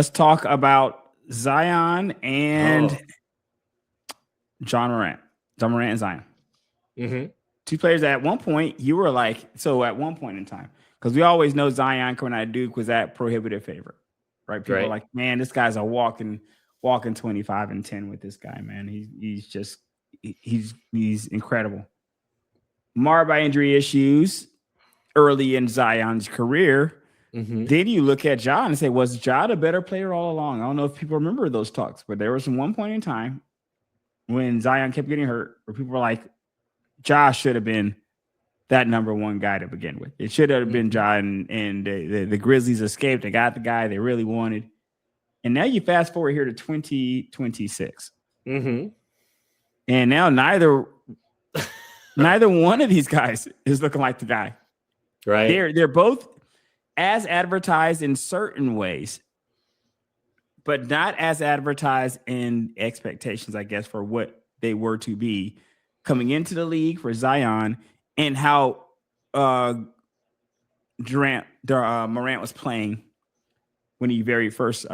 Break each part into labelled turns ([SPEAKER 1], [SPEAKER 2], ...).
[SPEAKER 1] Let's talk about Zion and
[SPEAKER 2] Oh.
[SPEAKER 1] John Morant. John Morant and Zion.
[SPEAKER 2] Mm-hmm.
[SPEAKER 1] Two players that at one point you were like, so at one point in time, because we always know Zion coming out of Duke was that prohibitive favorite, right? People are
[SPEAKER 2] Right.
[SPEAKER 1] like, man, this guy's a walking 25 and 10 with this guy, man. He's just he's incredible. Marred by injury issues early in Zion's career.
[SPEAKER 2] Mm-hmm.
[SPEAKER 1] Then you look at John and say, was John a better player all along? I don't know if people remember those talks, but there was one point in time when Zion kept getting hurt where people were like, Josh should have been that number one guy to begin with. It should have been
[SPEAKER 2] Mm-hmm.
[SPEAKER 1] John, and the Grizzlies escaped. They got the guy they really wanted. And now you fast forward here to 2026.
[SPEAKER 2] Mm-hmm.
[SPEAKER 1] And now neither one of these guys is looking like the guy.
[SPEAKER 2] Right.
[SPEAKER 1] They're both as advertised in certain ways, but not as advertised in expectations, I guess, for what they were to be coming into the league for Zion and how Morant was playing when he very first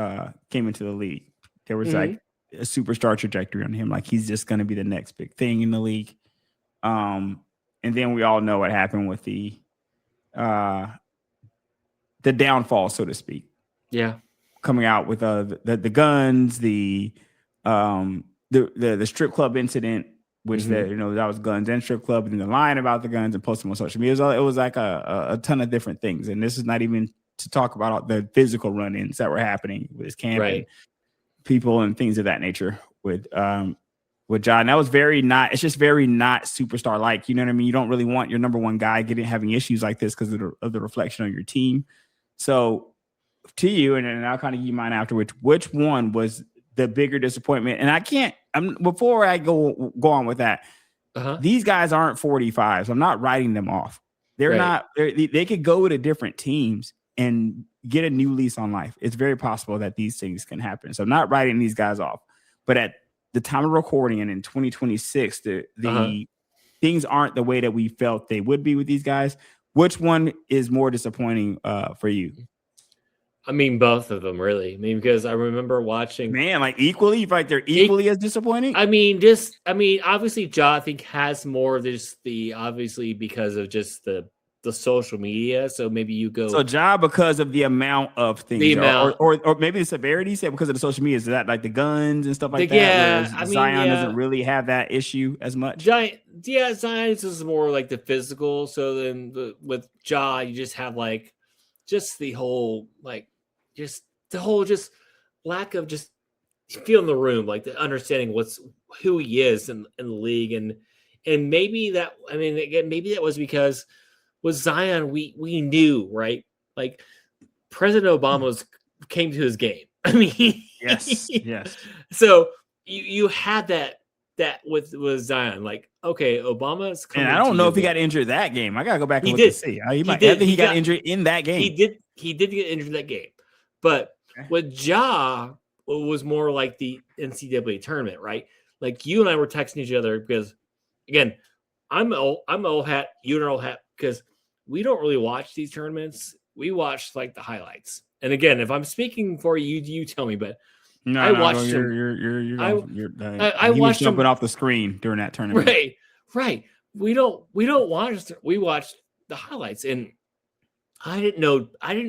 [SPEAKER 1] came into the league. There was
[SPEAKER 2] Mm-hmm.
[SPEAKER 1] like a superstar trajectory on him. Like he's just going to be the next big thing in the league. And then we all know what happened with the downfall, so to speak.
[SPEAKER 2] Yeah.
[SPEAKER 1] Coming out with the guns, the strip club incident, which
[SPEAKER 2] Mm-hmm.
[SPEAKER 1] that was guns and strip club, and then the line about the guns and posting on social media. It was like a ton of different things, and this is not even to talk about all the physical run-ins that were happening with his camp and
[SPEAKER 2] Right.
[SPEAKER 1] people and things of that nature with John. That was it's just very not superstar like. You know what I mean? You don't really want your number one guy having issues like this because of the reflection on your team. So to you, and then I'll kind of give you mine afterwards. Which one was the bigger disappointment? And before I go on with that,
[SPEAKER 2] Uh-huh.
[SPEAKER 1] these guys aren't 45s. I'm not writing them off. They're
[SPEAKER 2] Right.
[SPEAKER 1] not. They could go to different teams and get a new lease on life. It's very possible that these things can happen. So I'm not writing these guys off. But at the time of recording and in 2026,
[SPEAKER 2] Uh-huh.
[SPEAKER 1] the things aren't the way that we felt they would be with these guys. Which one is more disappointing for you?
[SPEAKER 2] I mean, both of them, really. I mean, because I remember watching.
[SPEAKER 1] Man, like equally, you feel like they're equally as disappointing.
[SPEAKER 2] Obviously, Ja, I think, has more of this, obviously, because of just the social media. So maybe you
[SPEAKER 1] So
[SPEAKER 2] go
[SPEAKER 1] Ja, because of the amount of
[SPEAKER 2] the
[SPEAKER 1] things,
[SPEAKER 2] amount.
[SPEAKER 1] or maybe the severity, say because of the social media, is that like the guns and stuff like that,
[SPEAKER 2] Yeah.
[SPEAKER 1] whereas
[SPEAKER 2] I mean,
[SPEAKER 1] Zion doesn't
[SPEAKER 2] yeah.
[SPEAKER 1] really have that issue as much.
[SPEAKER 2] Giant, yeah, science is more like the physical. So then with Ja, you just have like just the whole just lack of just feeling the room, like the understanding who he is in the league, and maybe that, I mean, again, maybe that was because with Zion we knew, right, like President Obama came to his game. I mean,
[SPEAKER 1] Yes, yes.
[SPEAKER 2] so you had that with Zion, like, okay, Obama's
[SPEAKER 1] And I
[SPEAKER 2] coming to
[SPEAKER 1] don't know
[SPEAKER 2] your
[SPEAKER 1] if he
[SPEAKER 2] game.
[SPEAKER 1] got injured that game. I gotta go back and
[SPEAKER 2] He
[SPEAKER 1] look to
[SPEAKER 2] did.
[SPEAKER 1] see.
[SPEAKER 2] He
[SPEAKER 1] I
[SPEAKER 2] did.
[SPEAKER 1] think he got injured in that game.
[SPEAKER 2] He did get injured that game. But
[SPEAKER 1] Okay.
[SPEAKER 2] with Ja, it was more like the NCAA tournament, right? Like you and I were texting each other because, again, I'm old hat. You're an old hat because we don't really watch these tournaments. We watch like the highlights. And again, if I'm speaking for you, you tell me. But I
[SPEAKER 1] No,
[SPEAKER 2] watched him.
[SPEAKER 1] you're
[SPEAKER 2] I
[SPEAKER 1] going.
[SPEAKER 2] I
[SPEAKER 1] He was
[SPEAKER 2] watched
[SPEAKER 1] jumping
[SPEAKER 2] him.
[SPEAKER 1] off the screen during that tournament.
[SPEAKER 2] Right, right. We don't watch. We watch the highlights, and I didn't know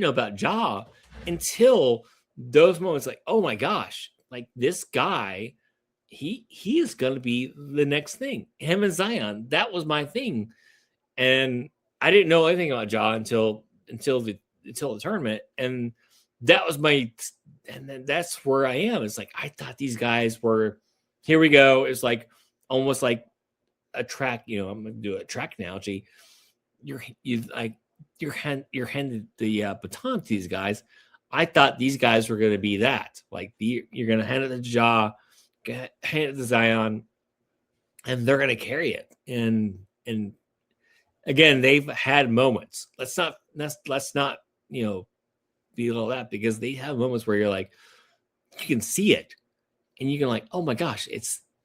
[SPEAKER 2] about Ja until those moments. Like, oh my gosh, like this guy, he is going to be the next thing. Him and Zion, that was my thing, and I didn't know anything about Ja until the tournament, and that was my. And then that's where I am. It's like I thought these guys were. Here we go. It's like almost like a track. I'm going to do a track analogy. You're handed the baton to these guys. I thought these guys were going to be that. Like you're going to hand it to Ja, hand it to Zion, and they're going to carry it. And again, they've had moments. Let's not belittle that, because they have moments where you're like, you can see it, and you can like, oh my gosh,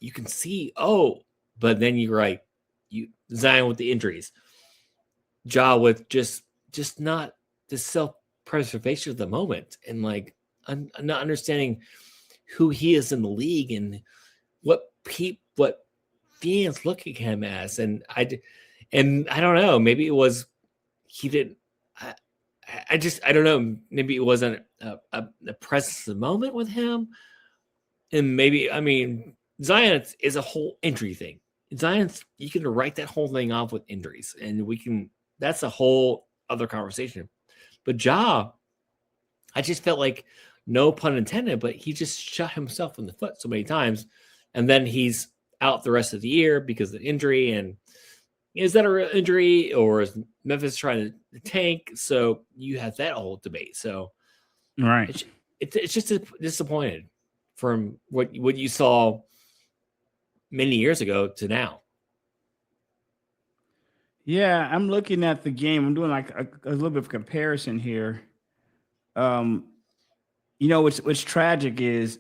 [SPEAKER 2] you can see, but then you're right, Zion with the injuries, Ja with just not the self-preservation of the moment, and like not understanding who he is in the league and what fans look at him as. And I don't know, maybe it was he didn't. I don't know. Maybe it wasn't a presence of the moment with him, and maybe Zion is a whole injury thing. Zion's, you can write that whole thing off with injuries, and that's a whole other conversation. But Ja, I just felt like, no pun intended, but he just shot himself in the foot so many times, and then he's out the rest of the year because of the injury. And is that a real injury, or is Memphis trying to tank? So you have that whole debate. So
[SPEAKER 1] right,
[SPEAKER 2] it's just disappointed from what you saw many years ago to now.
[SPEAKER 1] Yeah, I'm looking at the game. I'm doing like a little bit of comparison here. What's tragic is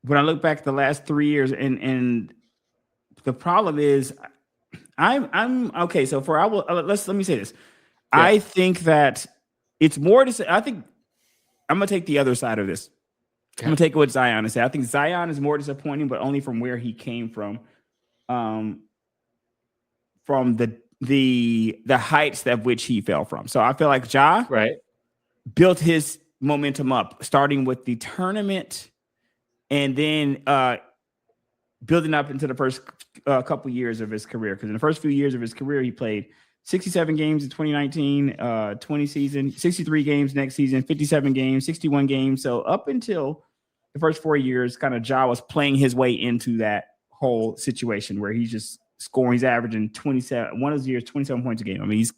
[SPEAKER 1] when I look back the last 3 years, and the problem is, I'm okay. So let me say this. Yeah. I think that it's more to say. I think I'm gonna take the other side of this. Okay. I'm gonna take what Zion is saying. I think Zion is more disappointing, but only from where he came from the heights that which he fell from. So I feel like Ja built his momentum up, starting with the tournament, and then building up into the first couple years of his career. Because in the first few years of his career, he played 67 games in 2019, 20 season, 63 games next season, 57 games, 61 games. So up until the first 4 years, kind of Ja was playing his way into that whole situation where he's just scoring. He's averaging 27, one of those years, 27 points a game. I mean, he's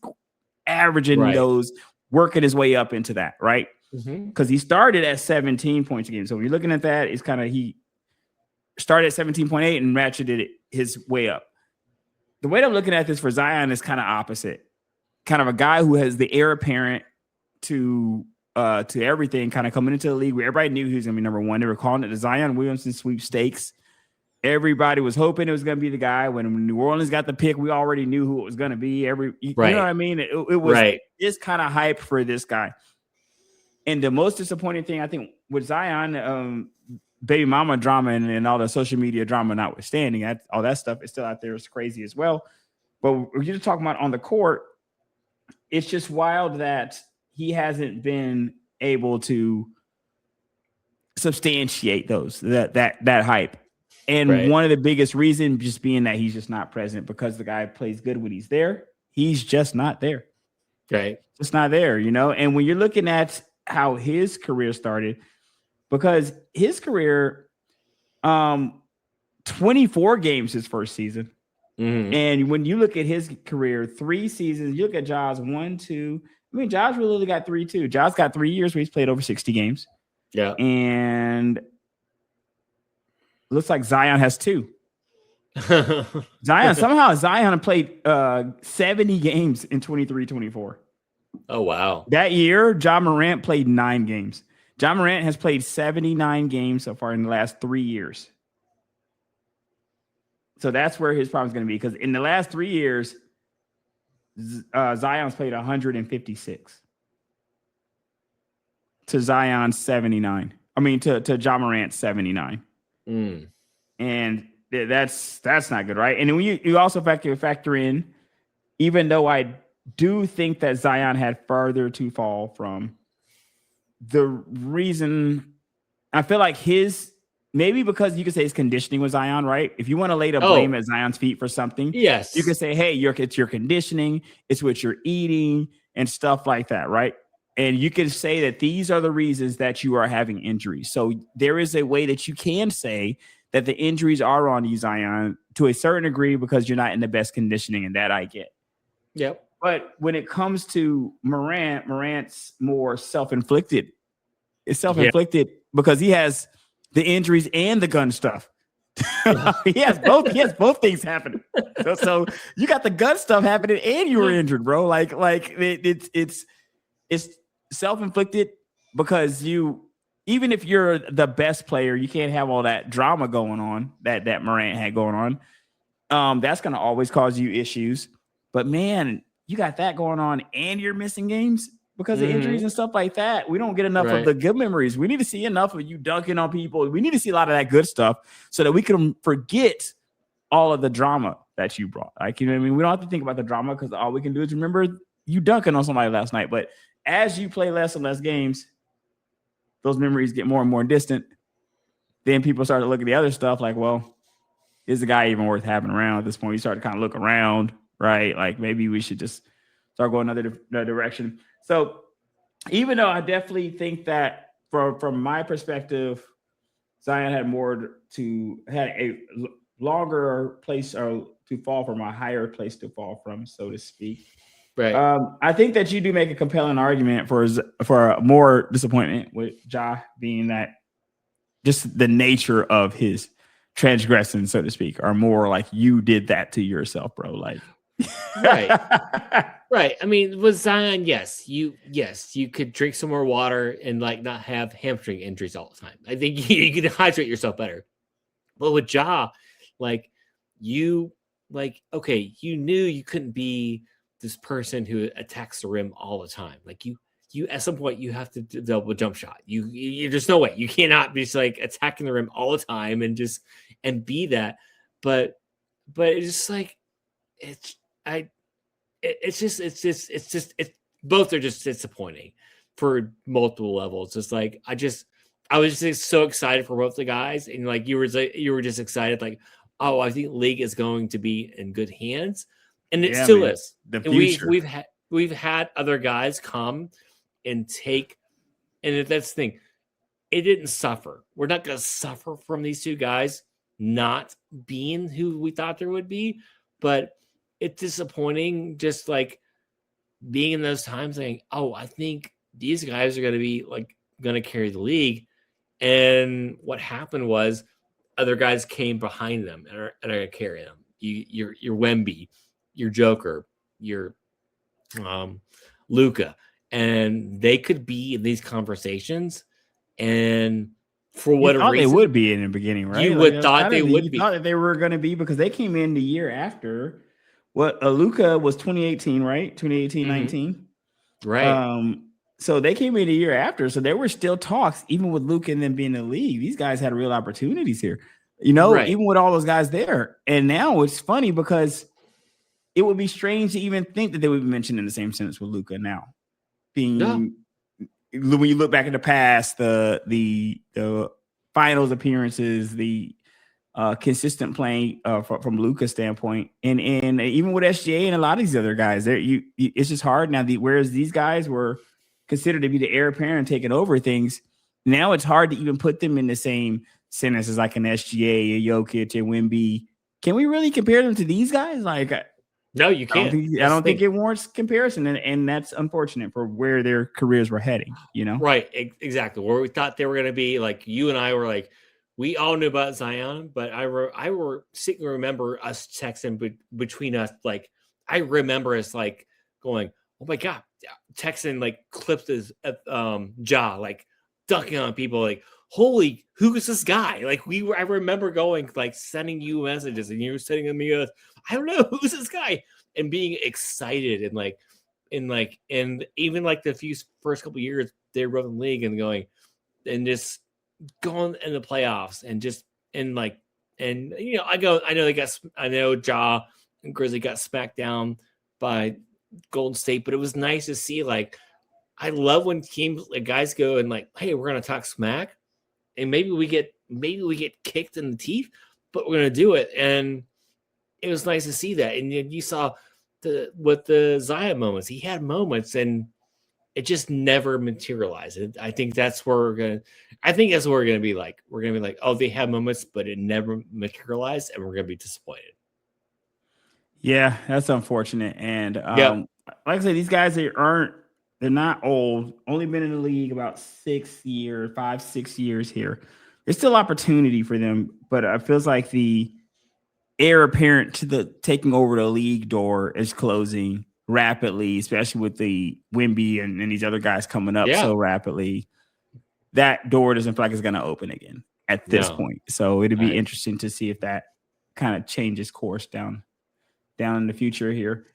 [SPEAKER 1] averaging those, working his way up into that, right? Because he started at 17 points a game. So when you're looking at that, it's kind of, he started at 17.8 and ratcheted his way up. The way I'm looking at this for Zion is kind of opposite. Kind of a guy who has the heir apparent to everything, kind of coming into the league where everybody knew he was going to be number one. They were calling it the Zion Williamson sweepstakes. Everybody was hoping it was going to be the guy. When New Orleans got the pick, we already knew who it was going to be. You know what I mean? It was this kind of hype for this guy. And the most disappointing thing, I think, with Zion, baby mama drama and all the social media drama notwithstanding, all that stuff is still out there. It's crazy as well. But we're just talking about on the court. It's just wild that he hasn't been able to substantiate that hype. And one of the biggest reasons just being that he's just not present, because the guy plays good when he's there. He's just not there.
[SPEAKER 2] Right.
[SPEAKER 1] Just not there, And when you're looking at how his career started, because his career, 24 games his first season. Mm-hmm. And when you look at his career, 3 seasons, you look at Ja's 1, 2. Ja's really only got 3 too. Ja's got 3 years where he's played over 60 games.
[SPEAKER 2] Yeah.
[SPEAKER 1] And looks like Zion has 2. Zion played 70 games in 23-24.
[SPEAKER 2] Oh, wow.
[SPEAKER 1] That year, Ja Morant played 9 games. Ja Morant has played 79 games so far in the last 3 years. So that's where his problem is going to be, because in the last 3 years, Zion's played 156 to Zion's 79. To Ja Morant's 79. And that's not good, right? And then when you also factor in, even though I do think that Zion had further to fall from, the reason I feel like maybe because you could say his conditioning was Zion, right? If you want to lay the blame at Zion's feet for something,
[SPEAKER 2] yes,
[SPEAKER 1] you can say, hey, it's your conditioning, it's what you're eating and stuff like that, right? And you can say that these are the reasons that you are having injuries. So there is a way that you can say that the injuries are on you, Zion, to a certain degree, because you're not in the best conditioning, and that I get.
[SPEAKER 2] Yep.
[SPEAKER 1] But when it comes to Morant's more self-inflicted. It's self-inflicted because he has the injuries and the gun stuff. He has both things happening. So you got the gun stuff happening and you were injured, bro. Like it's self-inflicted, because even if you're the best player, you can't have all that drama going on that Morant had going on. That's going to always cause you issues. But man, you got that going on and you're missing games. because of injuries and stuff like that. We don't get enough of the good memories. We need to see enough of you dunking on people. We need to see a lot of that good stuff so that we can forget all of the drama that you brought. Like, you know what I mean? We don't have to think about the drama because all we can do is remember you dunking on somebody last night. But as you play less and less games, those memories get more and more distant. Then people start to look at the other stuff like, well, is the guy even worth having around at this point? You start to kind of look around, right? Like maybe we should just start going another direction. So even though I definitely think that from my perspective, Zion had a longer place to fall from, a higher place to fall from, so to speak.
[SPEAKER 2] Right.
[SPEAKER 1] I think that you do make a compelling argument for more disappointment with Ja being that just the nature of his transgression, so to speak, are more like you did that to yourself, bro. Like,
[SPEAKER 2] right. Right. I mean, with Zion, yes, you could drink some more water and like not have hamstring injuries all the time. I think you could hydrate yourself better. But with Ja, like you knew you couldn't be this person who attacks the rim all the time. Like you at some point you have to double jump shot. You there's no way you cannot be just like attacking the rim all the time and be that. But it's just like both are just disappointing for multiple levels. It's like I was just so excited for both the guys, and like you were just excited, like, oh, I think league is going to be in good hands, and it still is.
[SPEAKER 1] The future.
[SPEAKER 2] We've had other guys come and take, and that's the thing. It didn't suffer. We're not going to suffer from these two guys not being who we thought there would be, but it's disappointing just like being in those times saying, oh, I think these guys are going to be like going to carry the league. And what happened was other guys came behind them and are going to carry them. Your Wemby, your Joker, your Luka, and they could be in these conversations. And for whatever reason,
[SPEAKER 1] they would be in the beginning, right?
[SPEAKER 2] You would thought they would be.
[SPEAKER 1] Thought that they were going to be because they came in the year after. What Luka was 2018, right? 2018, 19.
[SPEAKER 2] Right.
[SPEAKER 1] So they came in a year after. So there were still talks, even with Luka and them being in the league. These guys had real opportunities here, even with all those guys there. And now it's funny because it would be strange to even think that they would be mentioned in the same sentence with Luka now. When you look back in the past, the finals appearances, the consistent playing from Luka's standpoint, and even with SGA and a lot of these other guys, it's just hard now. Whereas these guys were considered to be the heir apparent taking over things, now it's hard to even put them in the same sentence as like an SGA, a Jokic, a Wemby. Can we really compare them to these guys? Like,
[SPEAKER 2] no, you can't.
[SPEAKER 1] I don't think it warrants comparison, and that's unfortunate for where their careers were heading.
[SPEAKER 2] Right? Exactly. Where we thought they were going to be. Like you and I were like. We all knew about Zion, but I remember us texting between us. Like, I remember us like going, oh my God, texting like clips his jaw, like dunking on people, like, holy, who is this guy? Like I remember going, like sending you messages and you were sending me, I don't know, who's this guy? And being excited and even like the first couple of years they were in the league and going in the playoffs I know Ja and Grizzly got smacked down by Golden State, but it was nice to see. Like, I love when guys go and like, hey, we're gonna talk smack, and maybe we get kicked in the teeth, but we're gonna do it. And it was nice to see that. And you saw with the Zion moments, he had moments and it just never materialized. I think that's where we're going to be like. We're going to be like, oh, they have moments, but it never materialized, and we're going to be disappointed.
[SPEAKER 1] Yeah, that's unfortunate. And like I said, these guys, they're not old. Only been in the league about 6 years here. There's still opportunity for them, but it feels like the heir apparent to the taking over the league door is closing rapidly, especially with the Wemby and these other guys coming up so rapidly. That door doesn't feel like it's going to open again at this point. So it'd be interesting to see if that kind of changes course down in the future here.